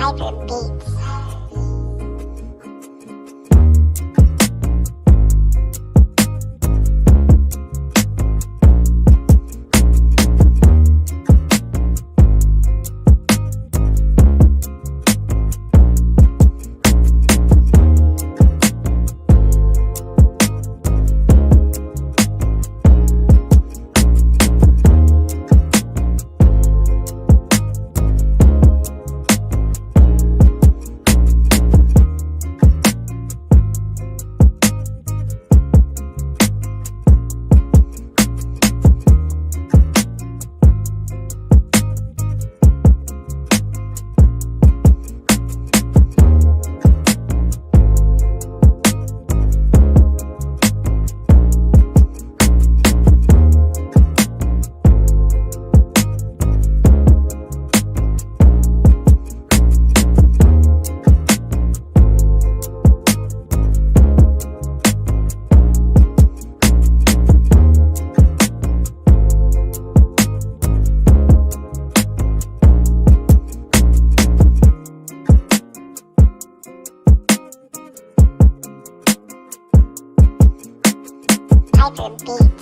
Pregame beats. Pregame beats.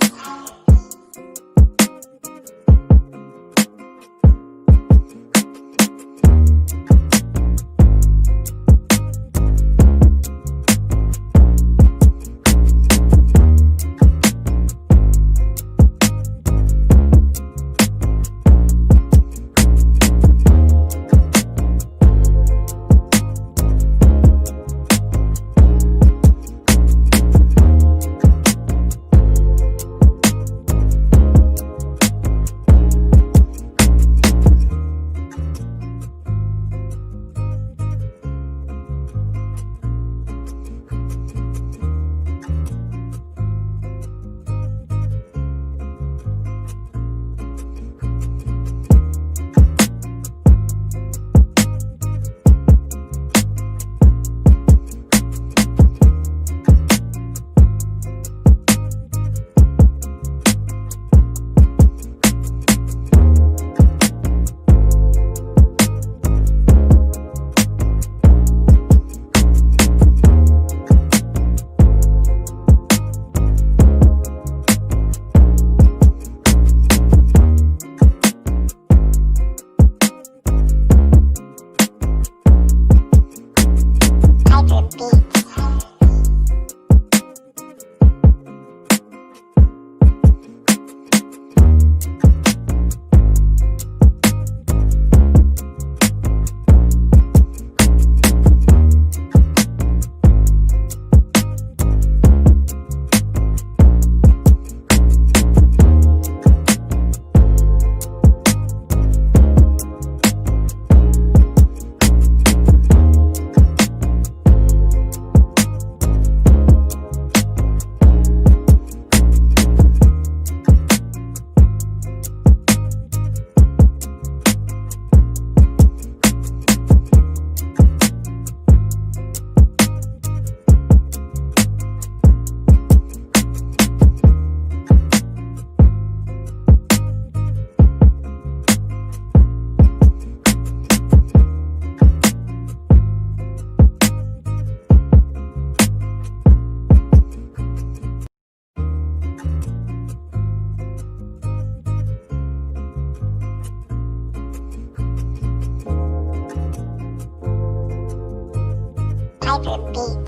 Pregame beats.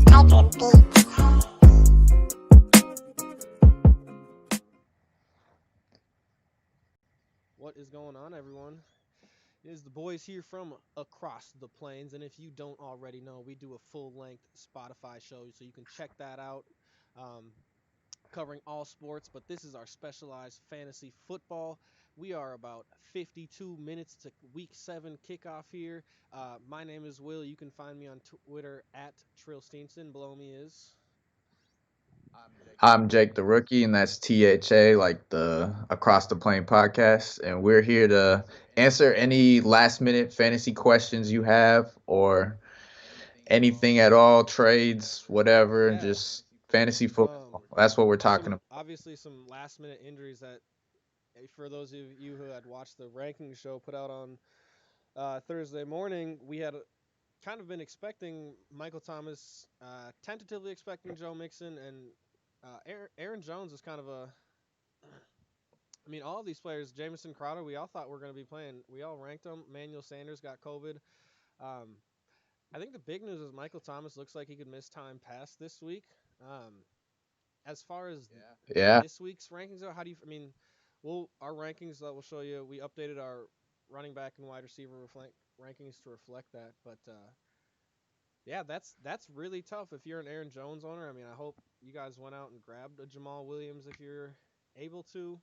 Hyper beats. What is going on, everyone? It is the boys here from across the plains, and if you don't already know, we do a full-length Spotify show, so you can check that out, um, covering all sports. But this is our specialized fantasy football. We are about 52 minutes to Week 7 kickoff here. My name is Will. You can find me on Twitter at Trill Steenson. Below me is. I'm Jake the Rookie, and that's THA, like the Across the Plane podcast. And we're here to answer any last minute fantasy questions you have or anything at all, trades, whatever, Yeah. just fantasy Um, football. That's what we're talking some about. obviously some last-minute injuries that, for those of you who had watched the ranking show put out on Thursday morning, we had kind of been expecting Michael Thomas, tentatively expecting Joe Mixon, and Aaron Jones is kind of a. I mean, all of these players, Jamison Crowder, we all thought were going to be playing. We all ranked them. Manuel Sanders got COVID. Um, I think the big news is Michael Thomas looks like he could miss time past this week. Um, as far as Yeah. this week's rankings go, how do you? I mean, our rankings that we'll show you. We updated our running back and wide receiver rankings to reflect that, but yeah, that's really tough if you're an Aaron Jones owner. I mean, I hope you guys went out and grabbed a Jamal Williams if you're able to.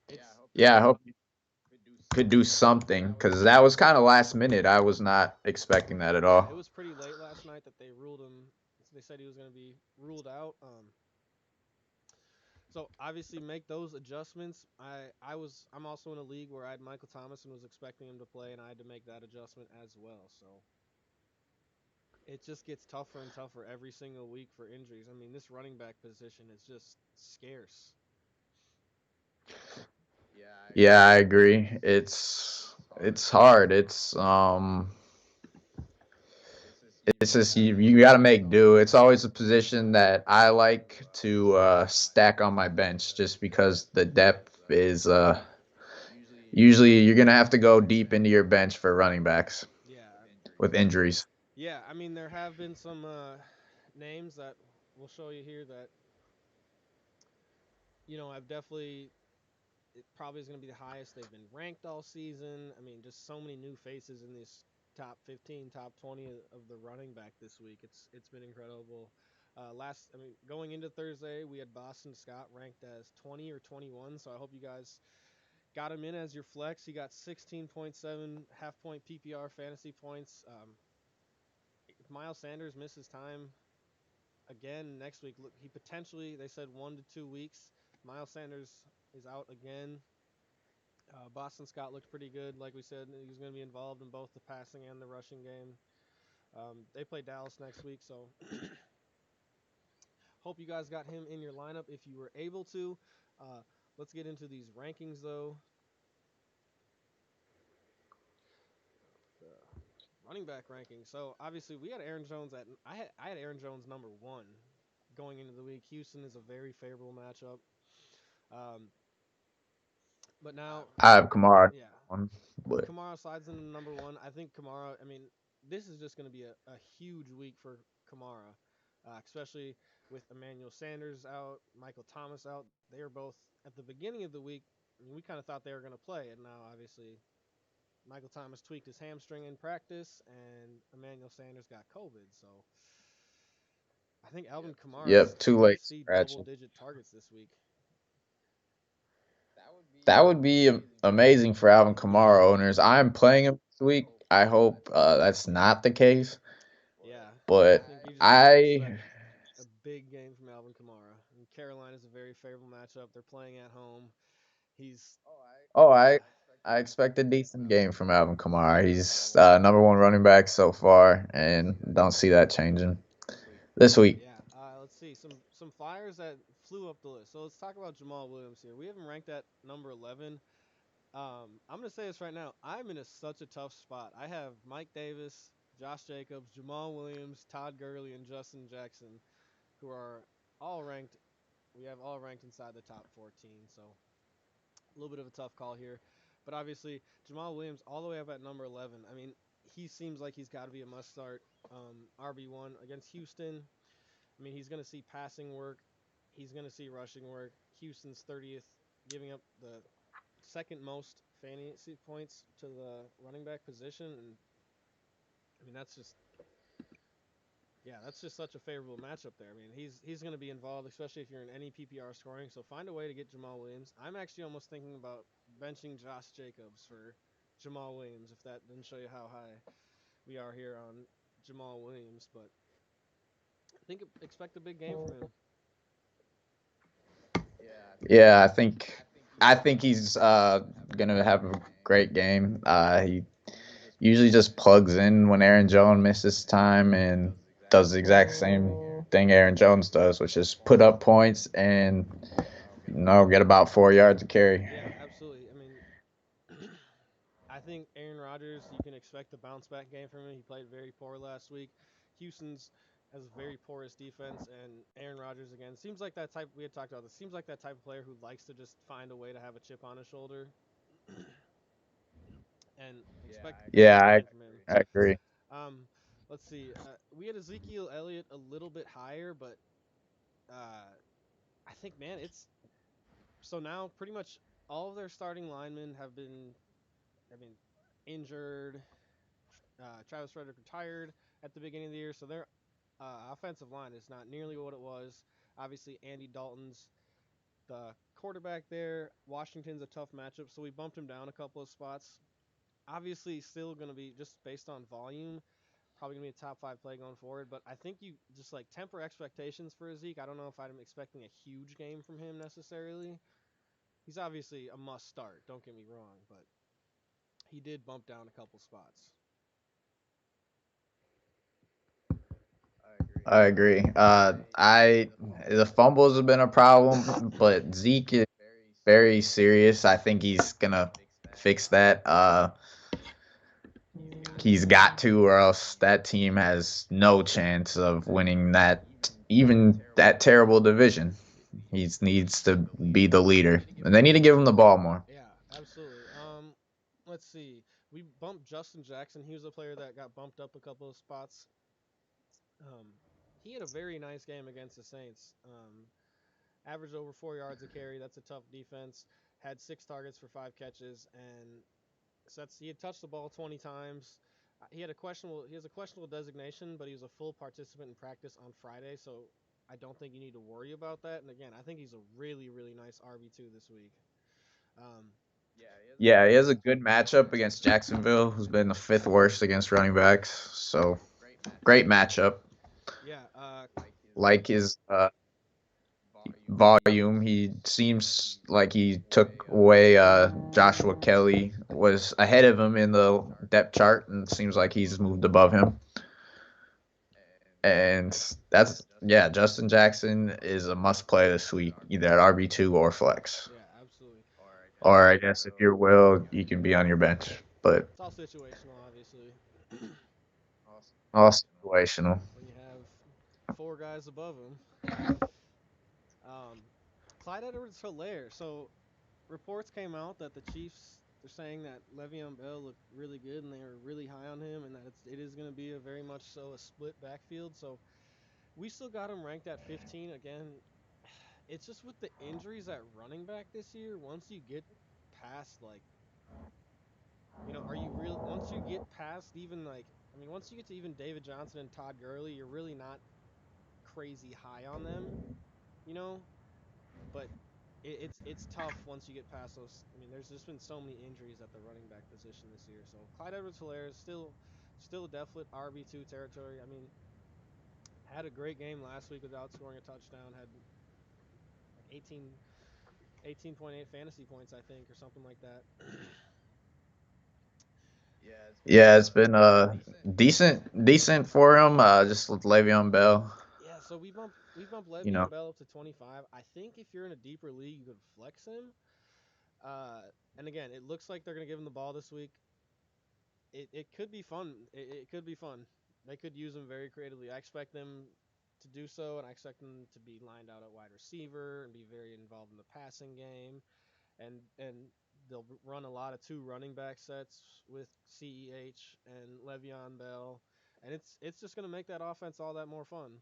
It's Yeah, I hope you could do something because that was kind of last minute. I was not expecting that at Yeah, it all. was pretty late last night that they ruled him. They said he was going to be ruled out. So obviously make those adjustments. I'm also in a league where I had Michael Thomas and was expecting him to play, and I had to make that adjustment as well. So it just gets tougher and tougher every single week for injuries. I mean, this running back position is just scarce. Yeah, I agree. It's hard. It's just you got to make do. It's always a position that I like to stack on my bench just because the depth is usually you're gonna have to go deep into your bench for running backs Yeah, with injuries. yeah. I mean, there have been some names that we'll show you here that I've definitely it probably is going to be the highest they've been ranked all season. I mean, just so many new faces in this top 15, top 20 of the running back this week. It's been incredible. I mean, going into Thursday, we had Boston Scott ranked as 20 or 21. So I hope you guys got him in as your flex. He got 16.7 half point PPR fantasy points. If Miles Sanders misses time again next week, look, he potentially they said 1 to 2 weeks. Miles Sanders is out again. Boston Scott looked pretty good. Like we said, he was going to be involved in both the passing and the rushing game. They play Dallas next week, so hope you guys got him in your lineup if you were able to. Uh, let's get into these rankings, though. The running back ranking. So obviously, we had Aaron Jones I had Aaron Jones number 1 going into the week. Houston is a very favorable matchup. Um, but now, I have Kamara yeah, on, but Kamara slides into number one. I think Kamara. I mean, this is just going to be a huge week for Kamara, especially with Emmanuel Sanders out, Michael Thomas out. They were both at the beginning of the week. I mean, we kind of thought they were going to play, and now obviously Michael Thomas tweaked his hamstring in practice, and Emmanuel Sanders got COVID. So I think Alvin Kamara yep, too could late see scratching. double-digit targets this week. That would be amazing for Alvin Kamara owners. I'm playing him this week. I hope that's not the case, Yeah, I but think you just have to I expect a big game from Alvin Kamara. And Carolina is a very favorable matchup. They're playing at home. He's oh yeah, I expect a decent game from Alvin Kamara. He's number one running back so far, and don't see that changing this week. yeah. Let's see some flyers that flew up the list. So let's talk about Jamal Williams here. We have him ranked at number 11. I'm gonna say this right now. I'm in such a tough spot. I have Mike Davis, Josh Jacobs, Jamal Williams, Todd Gurley, and Justin Jackson, who are all ranked. We have all ranked inside the top 14. So a little bit of a tough call here. But obviously, Jamal Williams, all the way up at number 11. I mean, he seems like he's got to be a must start RB1 against Houston. I mean, he's going to see passing work, he's going to see rushing work. Houston's 30th, giving up the second most fantasy points to the running back position. And I mean, that's just such a favorable matchup there. I mean, he's going to be involved, especially if you're in any PPR scoring. So find a way to get Jamal Williams. I'm actually almost thinking about benching Josh Jacobs for Jamal Williams, if that didn't show you how high we are here on Jamal Williams. But I think expect a big game from him. Yeah, I think he's gonna have a great game. He usually just plugs in when Aaron Jones misses time and does the exact same thing Aaron Jones does, which is put up points and get about 4 yards to carry. Yeah, absolutely. I mean, I think Aaron Rodgers, you can expect a bounce back game from him. He played very poor last week. Houston's has a very porous defense, and Aaron Rodgers again seems like that type. We had talked about this. Seems like that type of player who likes to just find a way to have a chip on his shoulder, and expect a Yeah, big I game from him. I agree. Um, let's see. We had Ezekiel Elliott a little bit higher, but I think man, it's so now pretty much all of their starting linemen have been, I mean, injured. Travis Frederick retired at the beginning of the year, so their offensive line is not nearly what it was. Obviously, Andy Dalton's the quarterback there. Washington's a tough matchup, so we bumped him down a couple of spots. Obviously, still going to be just based on volume, probably going to be a top five play going forward. But I think you just like temper expectations for Zeke. I don't know if I'm expecting a huge game from him necessarily. He's obviously a must start. Don't get me wrong, but he did bump down a couple spots. I agree. I the fumbles have been a problem, but Zeke is very serious. I think he's gonna fix that. He's got to, or else that team has no chance of winning that terrible division. He needs to be the leader, and they need to give him the ball more. Yeah, absolutely. Let's see. We bumped Justin Jackson. He was a player that got bumped up a couple of spots. Um, he had a very nice game against the Saints. Averaged over 4 yards a carry. That's a tough defense. Had 6 targets for 5 catches, and so he had touched the ball 20 times. He has a questionable designation, but he was a full participant in practice on Friday, so I don't think you need to worry about that. And again, I think he's a really really nice RB2 this week. Um, Yeah, he has a good matchup against Jacksonville, who's been the fifth worst against running backs. So great matchup. yeah, Like his volume, he seems like he took away Joshua Kelly was ahead of him in the depth chart, and seems like he's moved above him. And that's yeah, Justin Jackson is a must play this week, either at RB2 or flex. yeah, absolutely. Or I guess if you're Will, you can be on your bench, but It's all situational, obviously. all situational. When you have four guys above him. Um, Clyde Edwards-Hilaire. So reports came out that the Chiefs they're saying that Le'Veon Bell looked really good and they were really high on him and that it is going to be a very much so a split backfield. So we still got him ranked at 15 again. It's just with the injuries at running back this year. Once you get past like are you real? Once you get past even like once you get to even David Johnson and Todd Gurley, you're really not crazy high on them. You know, but it's tough once you get past those. There's just been so many injuries at the running back position this year. So Clyde Edwards-Helaire is still definite RB2 territory. Had a great game last week without scoring a touchdown. Had like 18.8 fantasy points, I think, or something like that. Yeah, it's been decent for him. Just with Le'Veon Bell, Yeah, so we bumped you know. Le'Veon Bell up to 25. I think if you're in a deeper league, you could flex him. Uh, and again, it looks like they're gonna give him the ball this week. It could be fun. It could be fun. They could use him very creatively. I expect them to do so, and I expect them to be lined out at wide receiver and be very involved in the passing game. And they'll run a lot of two running back sets with CEH and Le'Veon Bell, and it's just gonna make that offense all that more fun.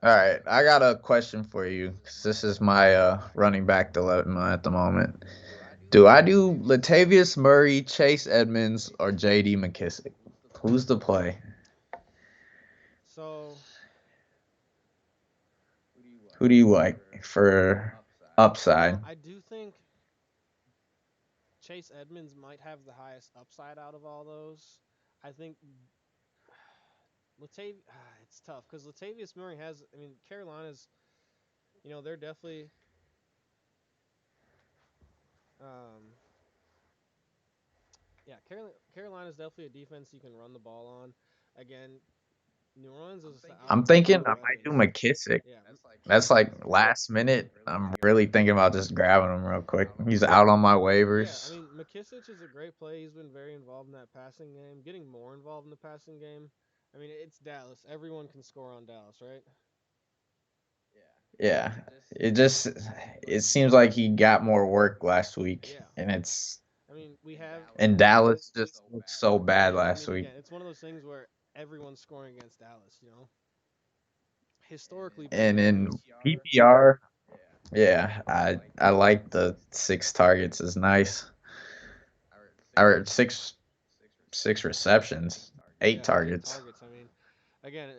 All right, I got a question for you because this is my running back dilemma at the moment. Do I do Latavius Murray, Chase Edmonds, or J.D. McKissick? Who's the play? So Who do you like for upside? I do think Chase Edmonds might have the highest upside out of all those. I think it's tough because Latavius Murray has. Carolina's. They're definitely. Um, yeah, Carolina's definitely a defense you can run the ball on. Again, New Orleans is out I'm of a thinking lot I of might do weapons. McKissick. Yeah, That's like last minute. I'm really thinking about just grabbing him real quick. He's out on my yeah. waivers. McKissick is a great play. He's been very involved in that passing game, getting more involved in the passing game. It's Dallas. Everyone can score on Dallas, right? Yeah, it seems like he got more work last week, Yeah. and it's We have. and Dallas just looked so bad Yeah. last week. Again, it's one of those things where everyone's scoring against Dallas. Historically And proven. in PPR, yeah, I like the 6 targets is nice. Or six receptions, eight Yeah, 8 targets. targets. Again,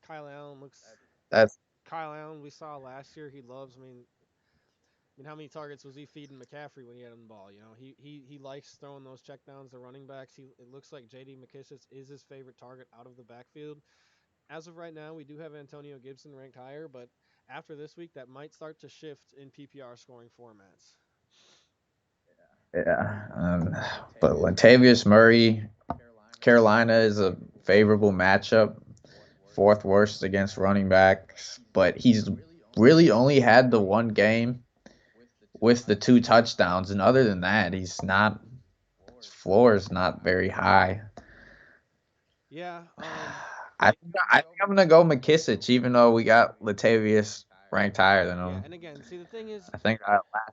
Kyle Allen looks. That's Kyle Allen, we saw last year. He loves. How many targets was he feeding McCaffrey when he had him the ball? He likes throwing those checkdowns to running backs. It looks like J.D. McKissick is his favorite target out of the backfield. As of right now, we do have Antonio Gibson ranked higher, but after this week, that might start to shift in PPR scoring formats. yeah. But Latavius Murray, Carolina is a favorable matchup. Fourth worst against running backs, but he's really only had the one game with the 2 touchdowns, and other than that, he's not. His floor is not very high. Yeah. I think I'm gonna go McKissick, even though we got Latavius ranked higher than Yeah, him. and again, see the thing is I think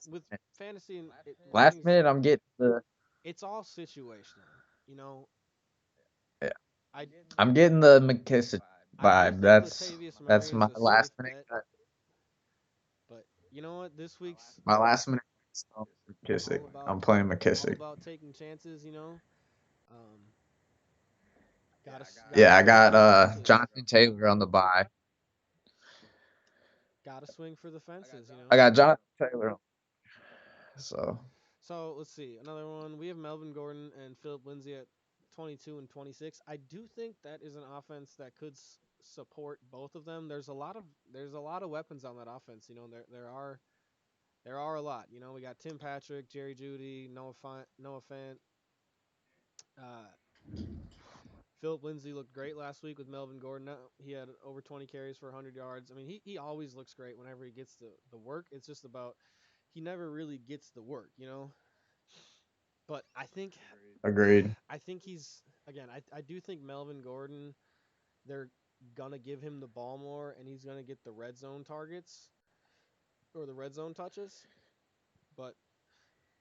with fantasy and last minute I'm getting the it's all situational. You know, yeah, I I'm getting the McKissick I do vibe. think Latavius Murray That's is my a safe last minute bet, cut. but you know what? This week's My last minute cut is McKissick. all about I'm playing all McKissick. about taking chances. Um, gotta Yeah, I swing for got the fences. Jonathan Taylor on the bye. Gotta swing for the fences. I got Jonathan Taylor. So So let's see another one. We have Melvin Gordon and Philip Lindsay at 22 and 26. I do think that is an offense that could support both of them. There's a lot of weapons on that offense. There are a lot. We got Tim Patrick, Jerry Judy, Noah Fant. Uh, Philip Lindsay looked great last week with Melvin Gordon. He had over 20 carries for 100 yards. He always looks great whenever he gets the work. It's just about he never really gets the work. But agreed. I think he's again. I do think Melvin Gordon. They're gonna give him the ball more, and he's gonna get the red zone targets. or the red zone touches. But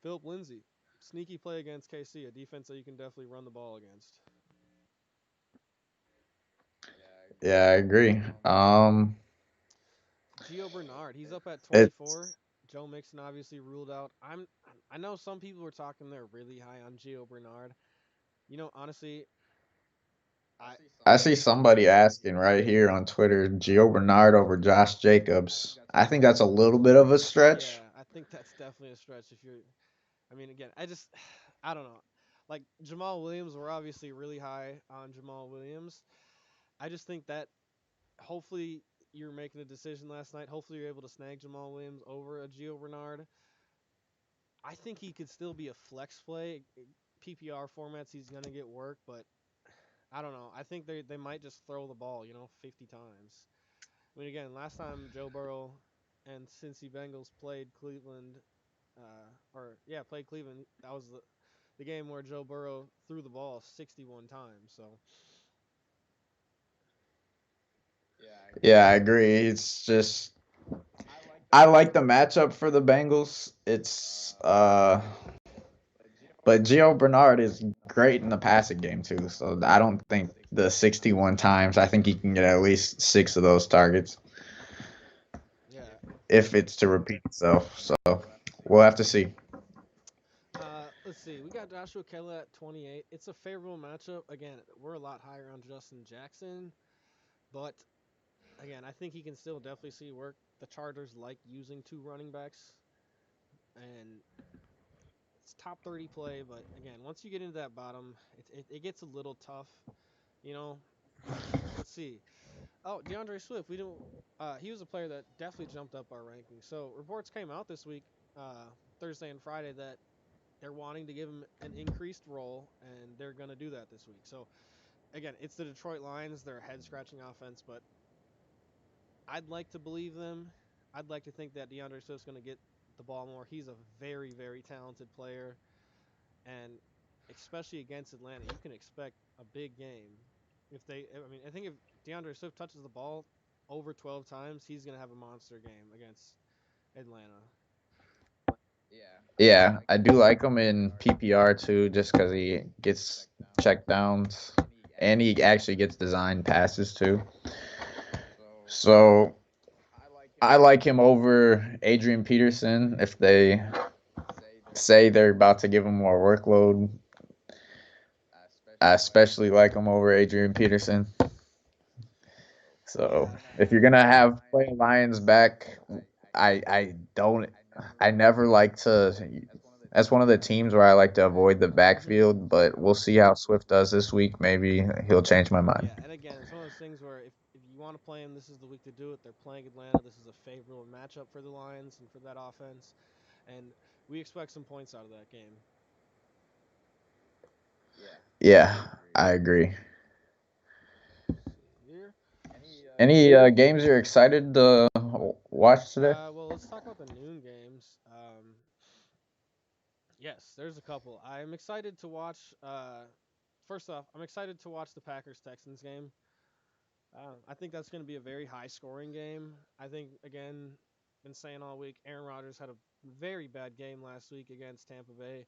Philip Lindsay, sneaky play against KC, a defense that you can definitely run the ball against. Yeah, I agree. Gio Bernard, he's up at 24. It's Joe Mixon obviously ruled out. I know some people were talking they're really high on Gio Bernard. Honestly, I I see somebody asking right here on Twitter, Gio Bernard over Josh Jacobs. I think that's a little bit of a stretch. yeah, I think that's definitely a stretch if you're again, I don't know. Like Jamal Williams, we're obviously really high on Jamal Williams. I just think that hopefully you're making a decision last night. Hopefully you're able to snag Jamal Williams over a Gio Bernard. I think he could still be a flex play. PPR formats, he's gonna get work, but I don't know. I think they might just throw the ball, 50 times. Again, last time Joe Burrow and Cincy Bengals played Cleveland, played Cleveland. That was the game where Joe Burrow threw the ball 61 times. So Yeah, I agree. It's just I like the matchup for the Bengals. But Gio Bernard is great in the passing game too. So I don't think the 61 times. I think he can get at least 6 of those targets yeah, if it's to repeat itself. So we'll have to see. let's see. We got Joshua Kelly at 28. It's a favorable matchup. Again, we're a lot higher on Justin Jackson, but again, I think he can still definitely see work. The Chargers like using two running backs, and it's top 30 play. But again, once you get into that bottom, it gets a little tough. You know, let's see. Oh, DeAndre Swift. We don't. He was a player that definitely jumped up our ranking. So reports came out this week, Thursday and Friday, that they're wanting to give him an increased role, and they're going to do that this week. So again, it's the Detroit Lions. They're a head scratching offense, but I'd like to believe them. I'd like to think that DeAndre Swift's going to get the ball more. He's a very, very talented player, and especially against Atlanta, you can expect a big game. I think if DeAndre Swift touches the ball over 12 times, he's going to have a monster game against Atlanta. Yeah, I do like him in PPR too, just because he gets check downs and he actually gets designed passes too. So I like him over Adrian Peterson if they say they're about to give him more workload. I especially like him over Adrian Peterson. So Yeah, if you're gonna have play Lions back, I don't I never like to. That's one of the teams where I like to avoid the hmm backfield, but we'll see how Swift does this week. Maybe he'll change my mind. yeah, and again, it's one of those things where if you want to play him, this is the week to do it. They're playing Atlanta. This is a favorable matchup for the Lions and for that offense, and we expect some points out of that game. Yeah, I agree. Let's see here. Any games you're excited to watch today? Well, let's talk about the noon games. Yes, there's a couple. I'm excited to watch. First off, I'm excited to watch the Packers Texans game. I think that's going to be a very high scoring game. I think, again, been saying all week, Aaron Rodgers had a very bad game last week against Tampa Bay.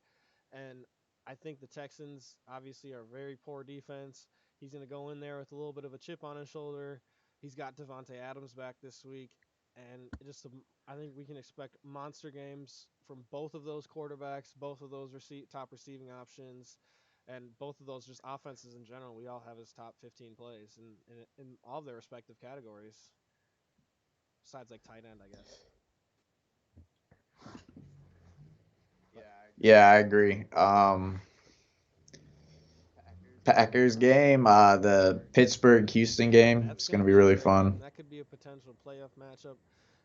And I think the Texans obviously are a very poor defense. He's going to go in there with a little bit of a chip on his shoulder. He's got Devontae Adams back this week. And I think we can expect monster games from both of those quarterbacks, both of those top receiving options, and both of those just offenses in general. We all have his top 15 plays in all of their respective categories, besides like tight end, I guess. Yeah, I agree. Packers game, the Pittsburgh Houston Yeah, game. that's It's going to gonna be be a really great game. fun. That could be a potential playoff matchup.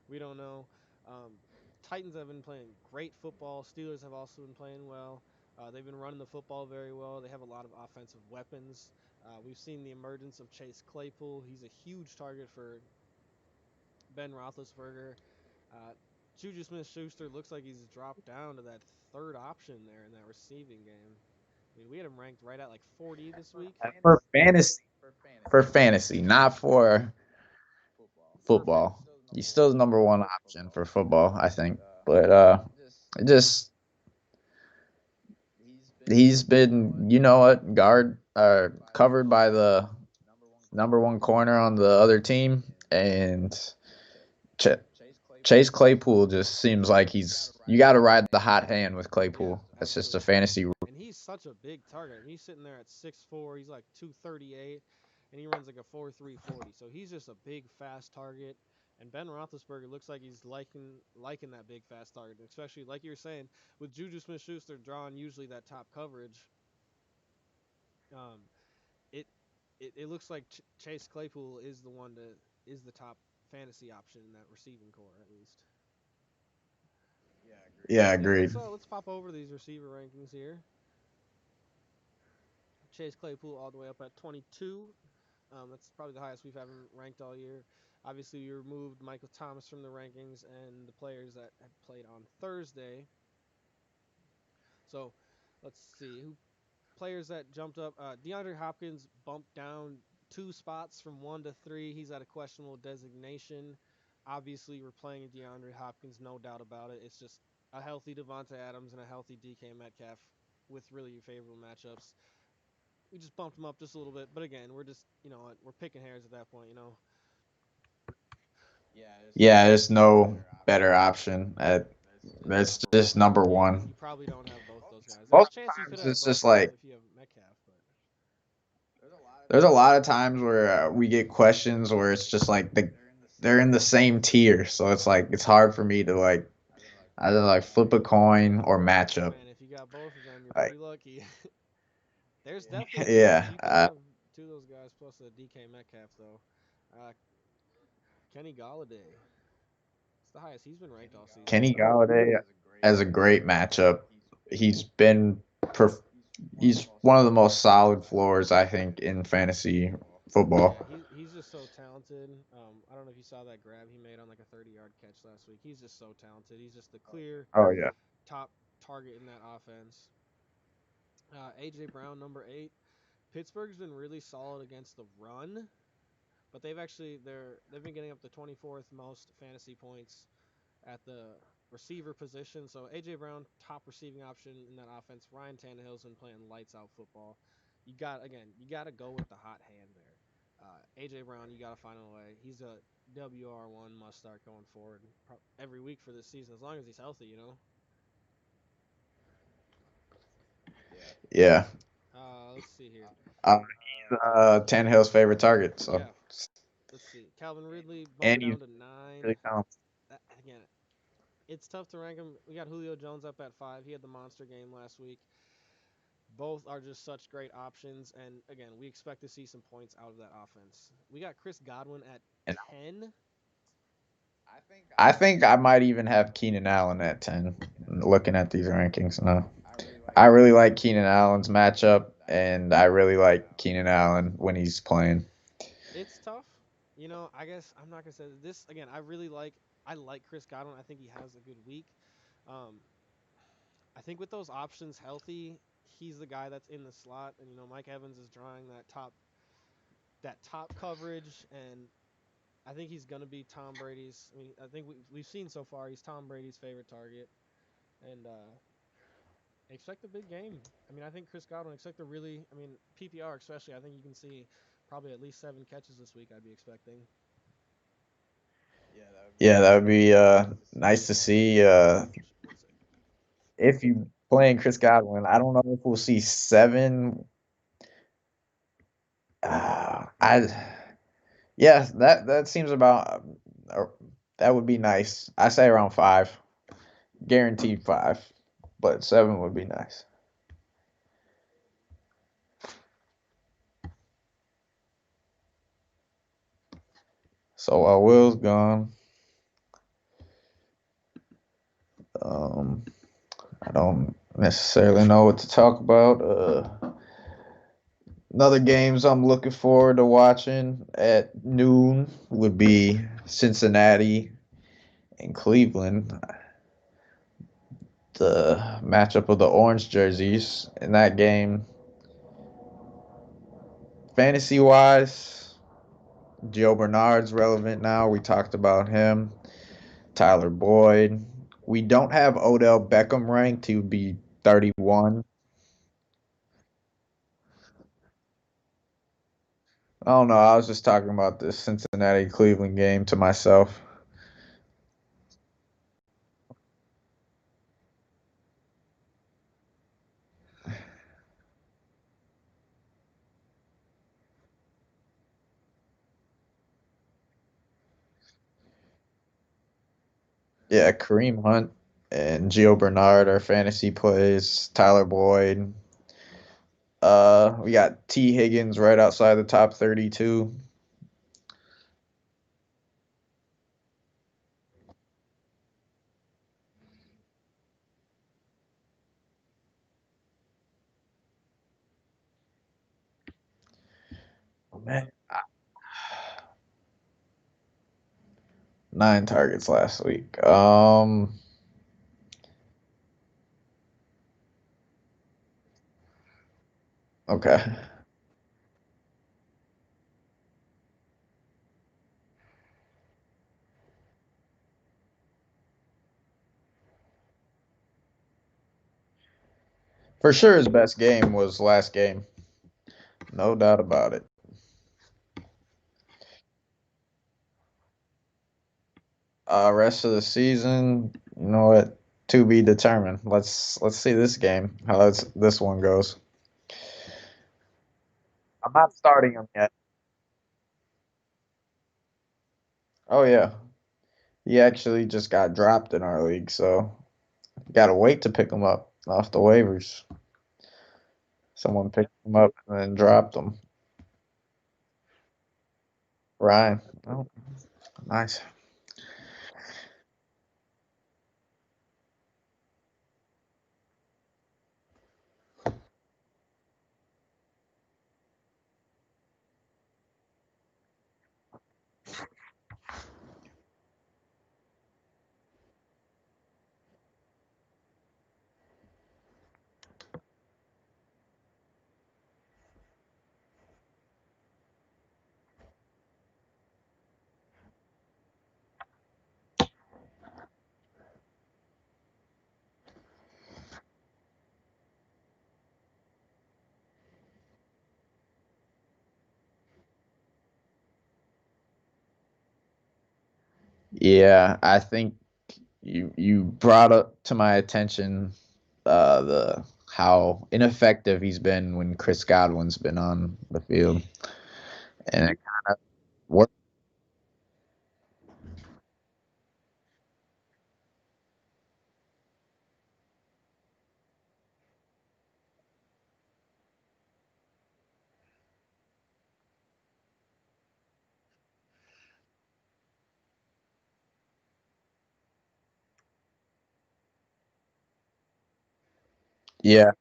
We don't know. Um, Titans have been playing great football. Steelers have also been playing well. They've been running the football very well. They have a lot of offensive weapons. We've seen the emergence of Chase Claypool. He's a huge target for Ben Roethlisberger. Uh, Juju Smith-Schuster looks like he's dropped down to that third option there in that receiving game. We had him ranked right at like 40 this week. For fantasy, not for For football. He's still the number one option for football, I think. But it just he's been, you know what, covered by the number one corner on the other team, and Ch- Chase Claypool just seems like you got to ride the hot hand with Yeah, Claypool. That's just a absolutely. fantasy. And he's such a big target. I mean, he's sitting there at 6'4". He's like 238, and he runs like a 4.340. So he's just a big, fast target. And Ben Roethlisberger looks like he's liking that big, fast target, especially like you were saying with Juju Smith-Schuster drawing usually that top coverage. Um, it it looks like Chase Claypool is the one to is the top fantasy option in that receiving core at least. Yeah, Yeah, agreed. let's pop over these receiver rankings here. Chase Claypool all the way up at 22. That's probably the highest we've had him ranked all year. Obviously, we removed Michael Thomas from the rankings and the players that had played on Thursday. So let's see who players that jumped up. DeAndre Hopkins bumped down 2 spots from 1 to 3. He's at a questionable designation. Obviously, we're playing DeAndre Hopkins, no doubt about it. It's just a healthy Devonta Adams and a healthy DK Metcalf with really favorable matchups. We just bumped him up just a little bit, but again, we're just we're picking hairs at that point. Yeah, there's no better option. That's just number Yeah, one. you probably don't have both those guys. There's a Most chance you could times have it's both just of them like if you have Metcalf, but there's a lot of times where we get questions where it's just like they're in the same tier, so it's like it's hard for me to like either like flip a coin or matchup. man, if you got both of them, you're Like pretty lucky. There's definitely a chance yeah, you could have two of those guys plus a DK Metcalf though. Uh, Kenny Galladay, it's the highest he's been ranked all season. Kenny Galladay has a great matchup. He's been perf- he's one of the most solid floors I think in fantasy football. Yeah, he's just so talented. I don't know if you saw that grab he made on like a 30-yard catch last week. He's just so talented. He's just the clear Oh yeah. top target in that offense. AJ Brown, number 8. Pittsburgh's been really solid against the run, but they've been getting up to 24th most fantasy points at the receiver position. So AJ Brown, top receiving option in that offense. Ryan Tannehill's been playing lights out football. You got to go with the hot hand there. AJ Brown, you got to find a way. He's a WR1 must start going forward every week for this season as long as he's healthy. Yeah. Let's see here. Tannehill's favorite target. So Yeah, let's see. Calvin Ridley bumped and he's down to 9. really talented. Again, it's tough to rank him. We got Julio Jones up at 5. He had the monster game last week. Both are just such great options, and again, we expect to see some points out of that offense. We got Chris Godwin at And 10. I think I might even have Keenan Allen at 10. Looking at these rankings now, I really like Keenan Allen's matchup, and I really like Keenan Allen when he's playing. It's tough. I guess I'm not gonna say this again. I like Chris Godwin. I think he has a good week. Um, I think with those options healthy, he's the guy that's in the slot, and Mike Evans is drawing that top coverage, and I think he's gonna be Tom Brady's. I mean, I think we've seen so far he's Tom Brady's favorite target, and expect a big game. I mean, I think Chris Godwin expect a really. I mean, PPR especially. I think you can see probably at least 7 catches this week. I'd be expecting. Yeah, that would be nice to see. One second. If you playing Chris Godwin, I don't know if we'll see 7. I yeah, that seems about that would be nice. I say around 5, guaranteed 5, but 7 would be nice. So while Will's gone, um, I don't necessarily know what to talk about. Another games I'm looking forward to watching at noon would be Cincinnati and Cleveland. The matchup of the orange jerseys in that game. Fantasy wise, Joe Bernard's relevant now. We talked about him. Tyler Boyd. We don't have Odell Beckham ranked. He would be 31. I don't know. I was just talking about the Cincinnati Cleveland game to myself. Yeah, Kareem Hunt and Gio Bernard are fantasy plays. Tyler Boyd. We got T. Higgins right outside the top 32. Oh, man. 9 targets last week. Okay. For sure, his best game was last game. No doubt about it. Rest of the season, you know what? To be determined. Let's see this game. How this one goes. I'm not starting him yet. Oh yeah, he actually just got dropped in our league, so gotta wait to pick him up off the waivers. Someone picked him up and then dropped him. Ryan. Oh, nice. Yeah, I think you brought up to my attention the how ineffective he's been when Chris Godwin's been on the field, and it worked. Yeah,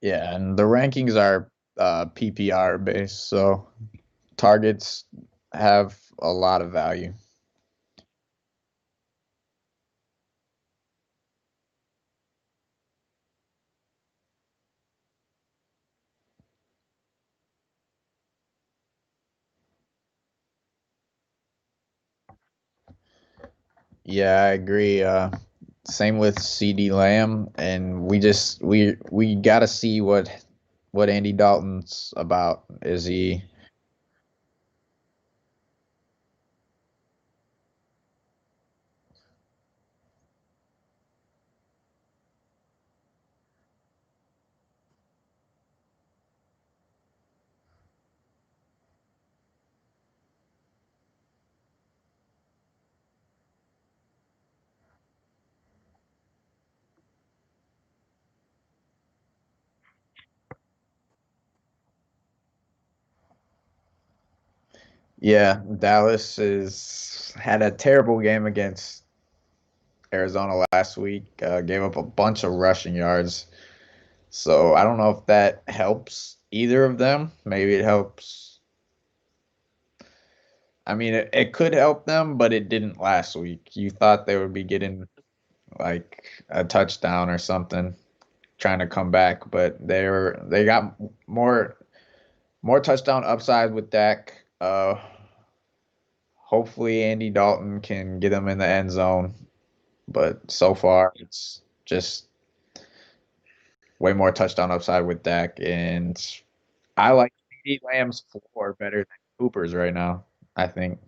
yeah, and the rankings are PPR based, so targets have a lot of value. Yeah, I agree. Same with CD Lamb, and we got to see what Andy Dalton's about. Is he? Yeah, Dallas is had a terrible game against Arizona last week. Gave up a bunch of rushing yards. So I don't know if that helps either of them. Maybe it helps I mean, it could help them, but it didn't last week. You thought they would be getting like a touchdown or something, trying to come back, but they got more touchdown upside with Dak. Hopefully Andy Dalton can get them in the end zone, but so far it's just way more touchdown upside with Dak, and I like CeeDee Lamb's floor better than Cooper's right now. I think.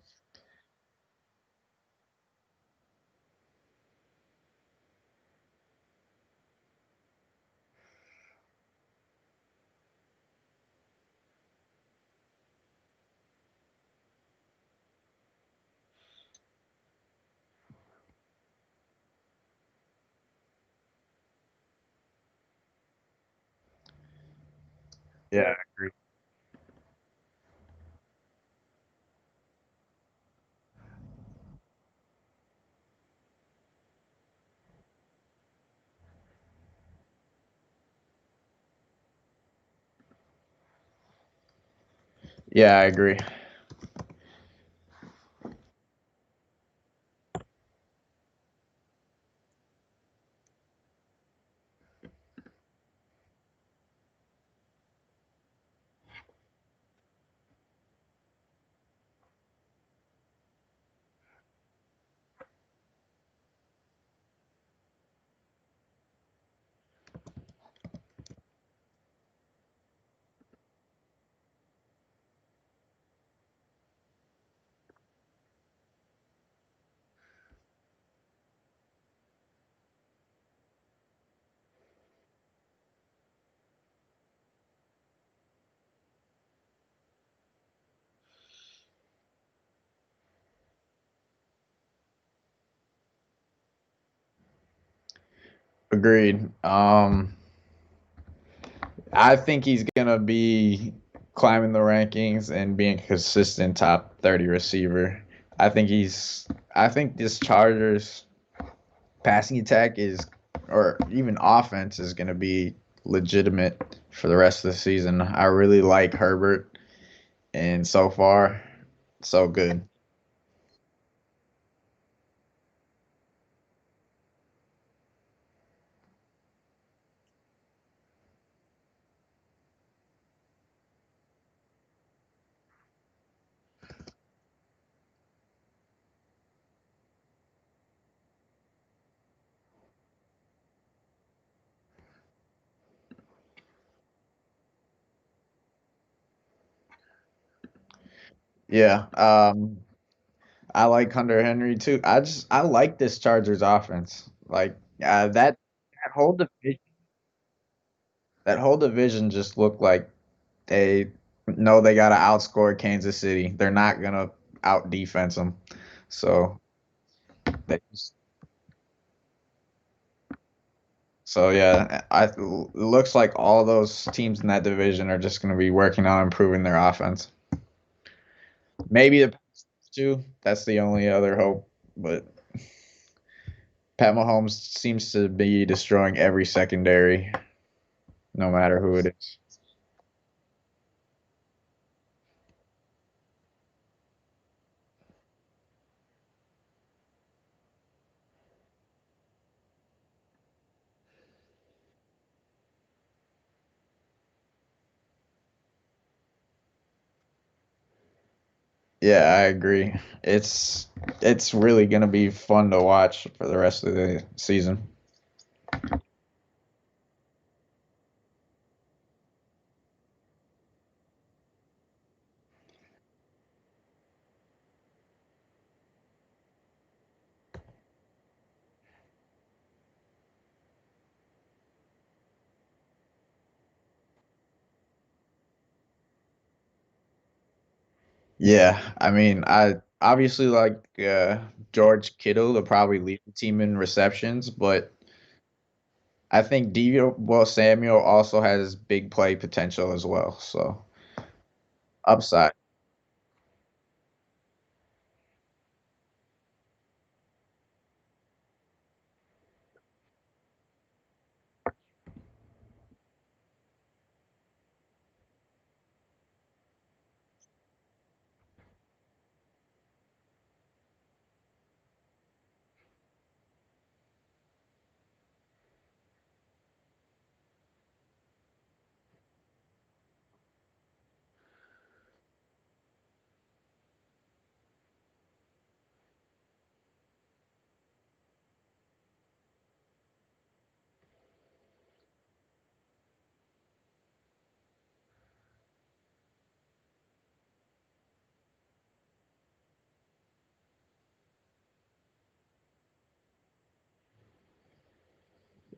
Yeah, I agree. Yeah, I agree. Agreed. I think he's gonna be climbing the rankings and being a consistent top 30 receiver. I think he's. I think this Chargers passing attack is, or even offense is gonna be legitimate for the rest of the season. I really like Herbert, and so far, so good. Yeah. I like Hunter Henry too. I like this Chargers offense. Like that whole division, that whole division just looked like they know they got to outscore Kansas City. They're not gonna out defense them. So they just, so yeah, it looks like all those teams in that division are just gonna be working on improving their offense. Maybe the Patriots too. That's the only other hope, but Pat Mahomes seems to be destroying every secondary, no matter who it is. Yeah, I agree. It's really gonna be fun to watch for the rest of the season. Yeah, I mean, I obviously like George Kittle to probably lead the team in receptions, but I think Devo Samuel also has big play potential as well. So upside.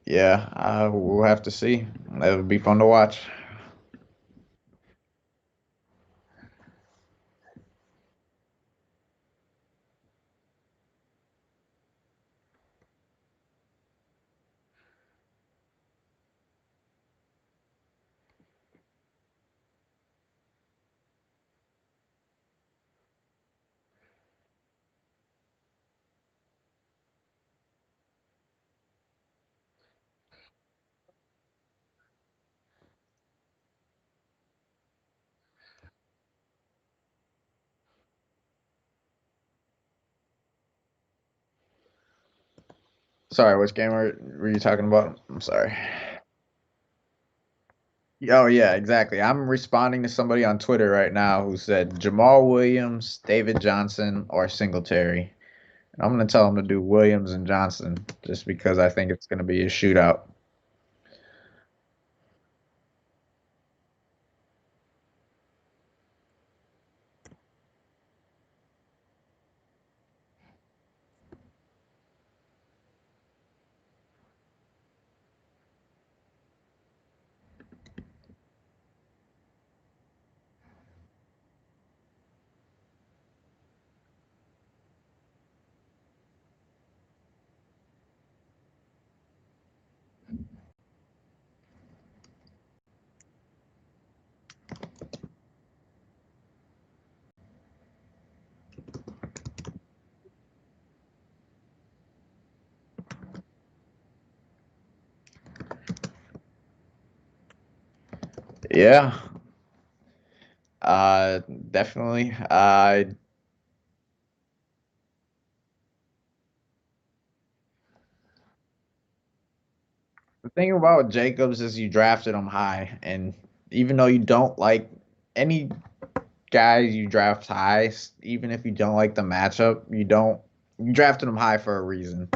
Yeah, we'll have to see. That'll be fun to watch. Sorry, which game were you talking about? I'm sorry. Oh yeah, exactly. I'm responding to somebody on Twitter right now who said Jamal Williams, David Johnson, or Singletary. And I'm gonna tell him to do Williams and Johnson just because I think it's gonna be a shootout. Yeah, uh, definitely. The thing about Jacobs is you drafted him high, and even though you don't like any guys you draft high, even if you don't like the matchup, you drafted him high for a reason.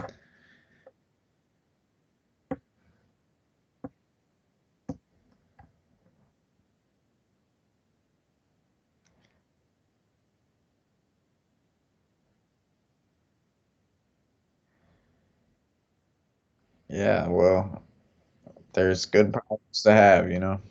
Yeah, well, there's good problems to have, you know.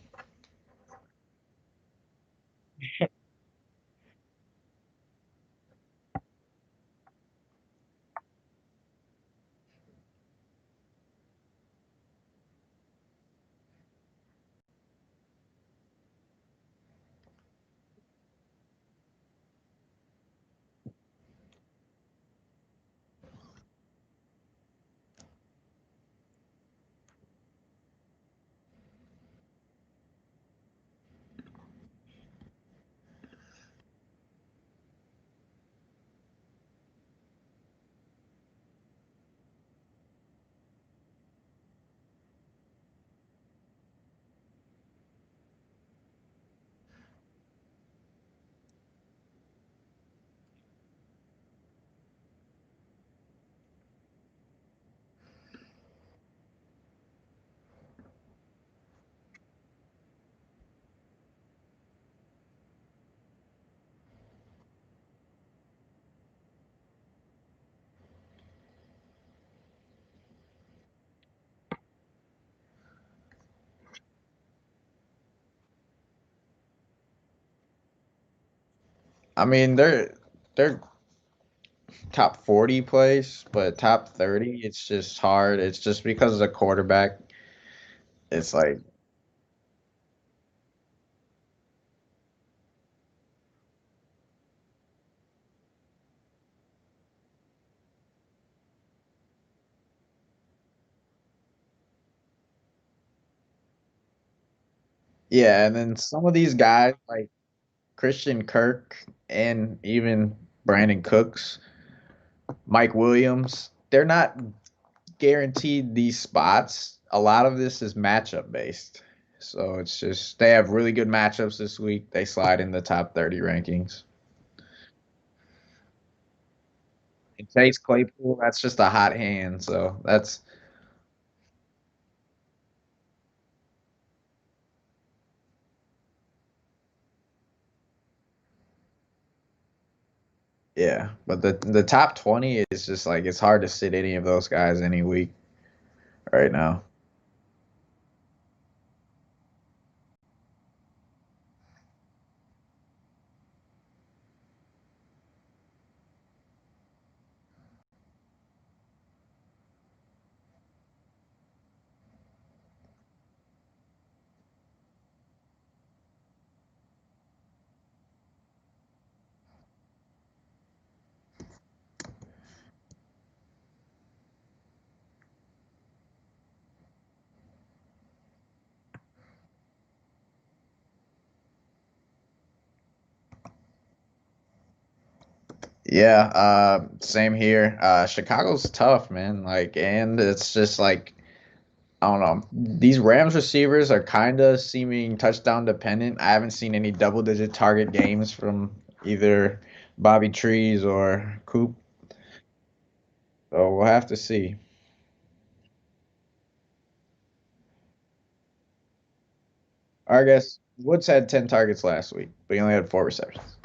I mean, they're top 40 plays, but top 30, it's just hard. It's just because of the quarterback. It's like, yeah, and then some of these guys like Christian Kirk and even Brandon Cooks, Mike Williams, they're not guaranteed these spots. A lot of this is matchup based. So it's just they have really good matchups this week. They slide in the top 30 rankings. And Chase Claypool, that's just a hot hand. So that's yeah. But the top 20 is just like it's hard to sit any of those guys any week right now. Yeah, same here. Chicago's tough, man. Like, and it's just like I don't know. These Rams receivers are kind of seeming touchdown dependent. I haven't seen any double-digit target games from either Bobby Trees or Coop, so we'll have to see. I guess Woods had 10 targets last week, but he only had 4 receptions.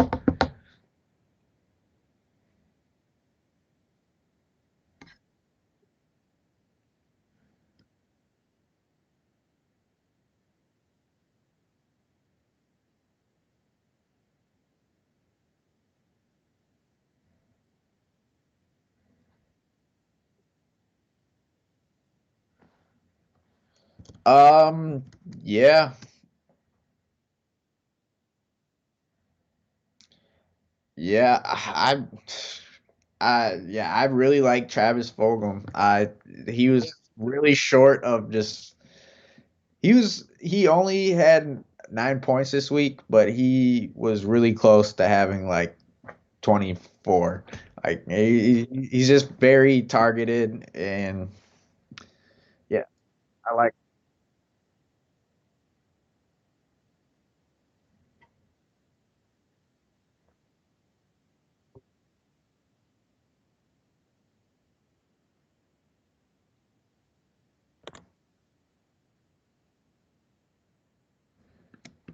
Um, yeah, yeah, yeah, I really like Travis Fulgham. He was really short of just he only had 9 points this week, but he was really close to having like 24. Like he's just very targeted, and yeah, I like.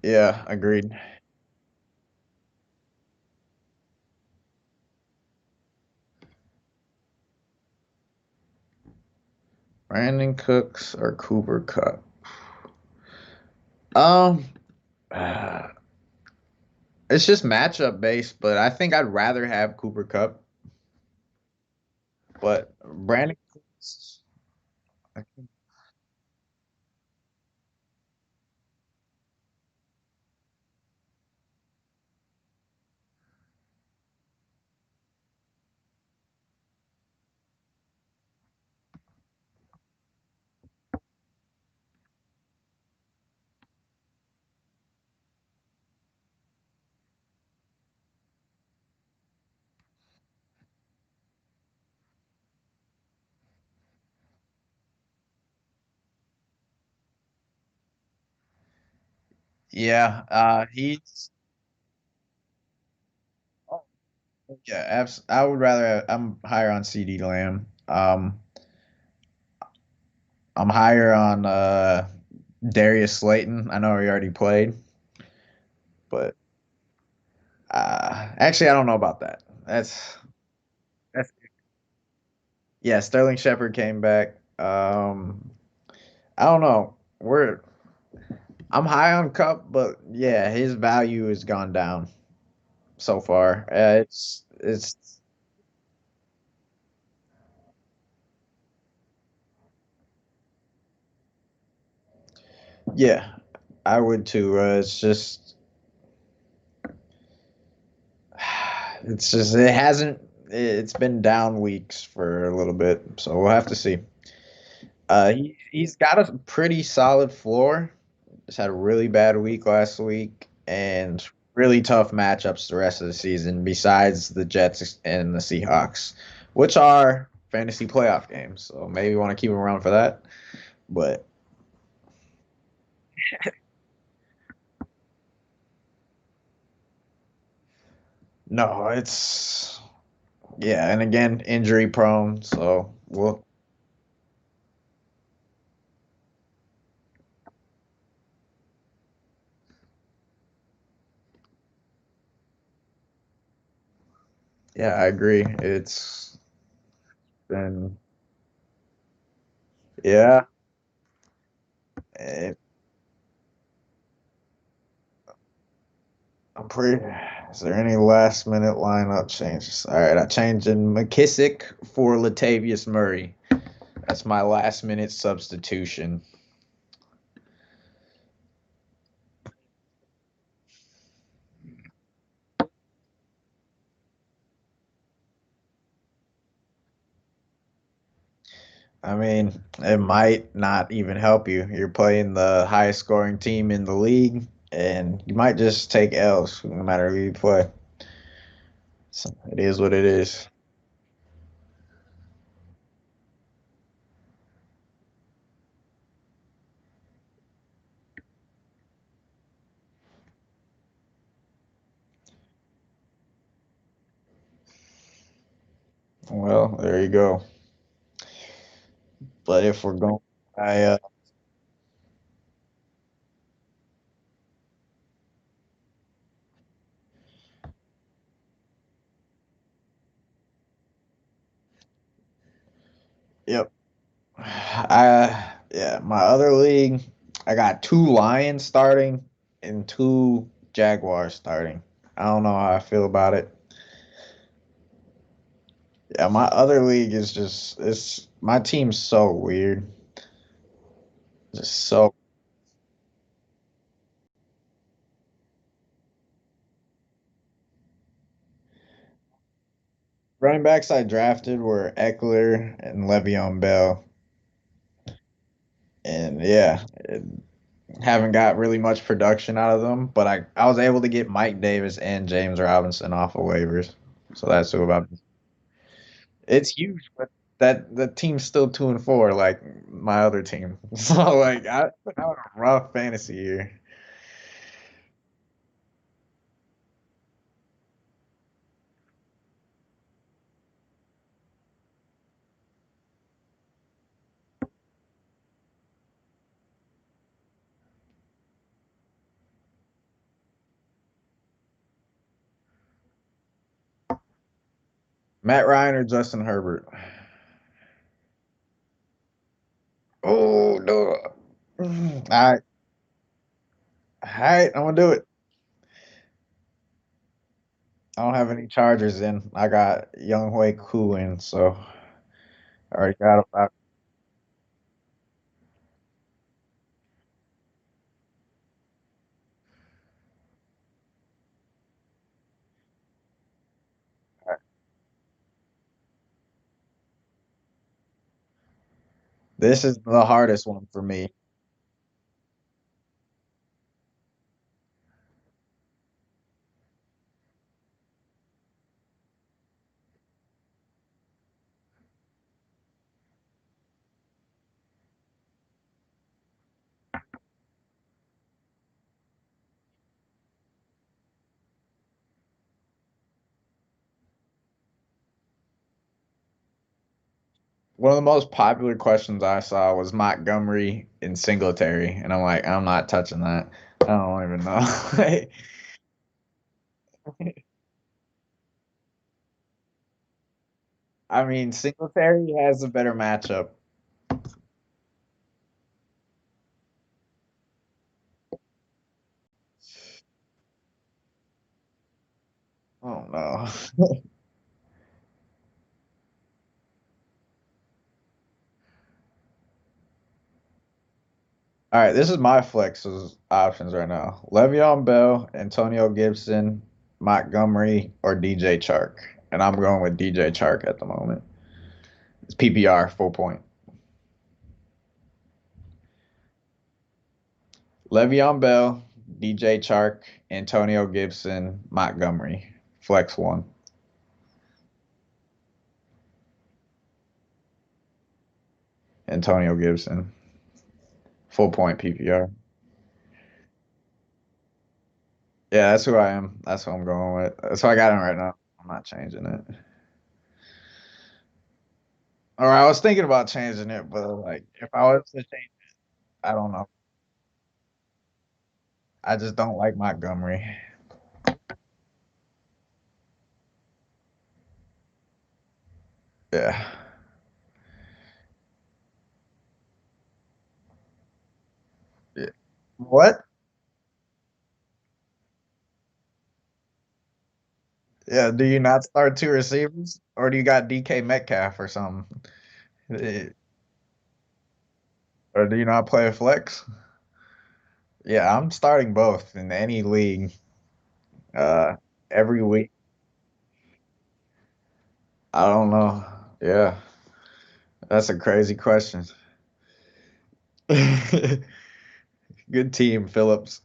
Yeah, agreed. Brandon Cooks or Cooper Cup. Um, uh, it's just matchup based, but I think I'd rather have Cooper Cup. But Brandon Cooks, yeah, he's oh, yeah, I would rather I'm higher on CD Lamb. I'm higher on Darius Slayton. I know he already played, but actually I don't know about that. That's yeah, Sterling Shepard came back. I don't know. I'm high on Cup, but yeah, his value has gone down so far. It's yeah, I would too. It hasn't. It's been down weeks for a little bit, so we'll have to see. He's got a pretty solid floor. Just had a really bad week last week, and really tough matchups the rest of the season. Besides the Jets and the Seahawks, which are fantasy playoff games, so maybe want to keep him around for that. But no, it's yeah, and again injury prone, so we'll yeah, I agree. It's been yeah. eh, I'm pretty. Is there any last minute lineup changes? All right, I changed in McKissick for Latavius Murray. That's my last minute substitution. I mean, it might not even help you. You're playing the highest scoring team in the league, and you might just take L's no matter who you play. So it is what it is. Well, there you go. But if we're going, I yep. Yeah, my other league, I got two Lions starting and two Jaguars starting. I don't know how I feel about it. Yeah, my other league is just it's my team's so weird. Just so running backs I drafted were Eckler and Le'Veon Bell. And yeah, haven't got really much production out of them, but I was able to get Mike Davis and James Robinson off of waivers. So that's who about it's huge, but that the team's still 2-4, like my other team. So like I had a rough fantasy year. Matt Ryan or Justin Herbert? Oh no. All right, I'm gonna do it. I don't have any Chargers in. I got Young Hui Koo in, so I already got about this is the hardest one for me. One of the most popular questions I saw was Montgomery and Singletary, and I'm like, I'm not touching that. I don't even know. I mean, Singletary has a better matchup. Oh no. All right, this is my flexes options right now. Le'Veon Bell, Antonio Gibson, Montgomery, or DJ Chark. And I'm going with DJ Chark at the moment. It's PPR, full point. Le'Veon Bell, DJ Chark, Antonio Gibson, Montgomery. Flex one. Antonio Gibson. Full point PPR. Yeah, that's who I am. That's who I'm going with. That's who I got him right now. I'm not changing it. Or I was thinking about changing it, but like if I was to change, I don't know. I just don't like Montgomery. Yeah. Yeah. What? Yeah. Do you not start two receivers, or do you got DK Metcalf or something? Eh, or do you not play a flex? Yeah, I'm starting both in any league. Uh, every week. I don't know. Yeah, that's a crazy question. Good team, Phillips.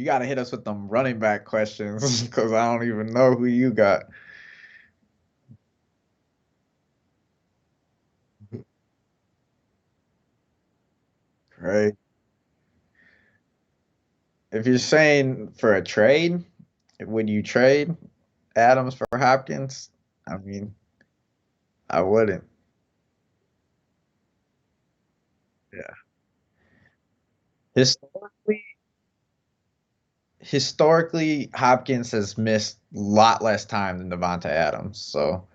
You got to hit us with them running back questions because I don't even know who you got. Right. If you're saying for a trade, would you trade Adams for Hopkins? I mean, I wouldn't. Yeah. Historically, historically, Hopkins has missed a lot less time than Devonta Adams. So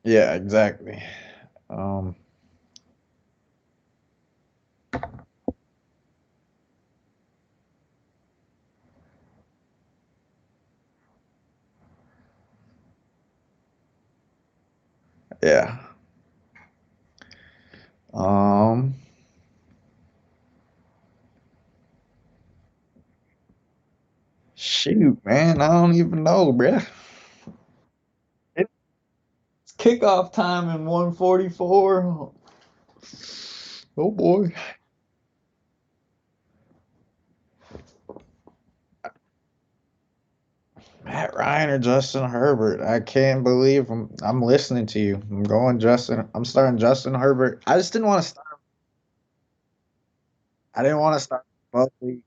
yeah, exactly. Um, yeah. Um, Shoot, man, I don't even know, bruh. It's kickoff time in 144. Oh boy. Matt Ryan or Justin Herbert. I can't believe I'm listening to you. I'm going Justin. I'm starting Justin Herbert. I just didn't want to start. I didn't want to start both weeks.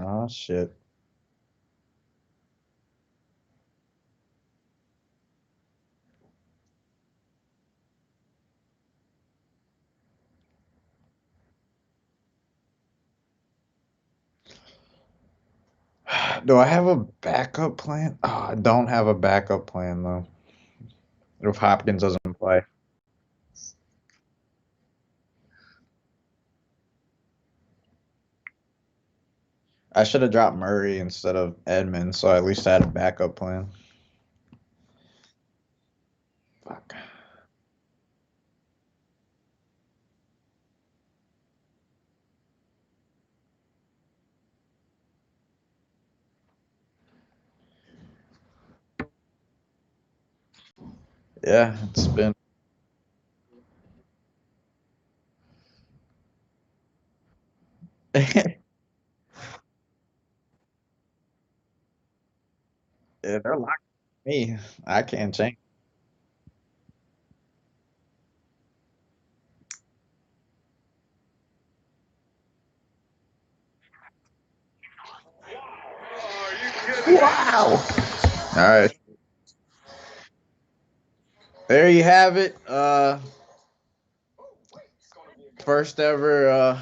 Oh shit. Do I have a backup plan? Oh, I don't have a backup plan though. If Hopkins doesn't play, I should have dropped Murray instead of Edmonds, so I at least had a backup plan. Fuck. Yeah, it's been. Yeah, they're locked me. I can't change. Wow. All right. There you have it. First ever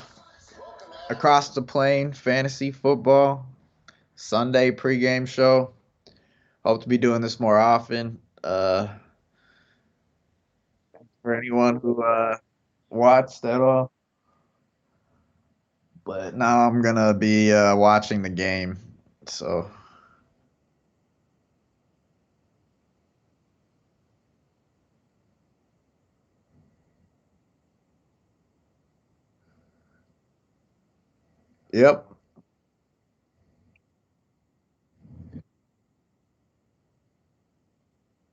across the plane fantasy football Sunday pregame show. Hope to be doing this more often. For anyone who watched at all. But now I'm gonna be watching the game. So yep.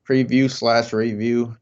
Preview slash review.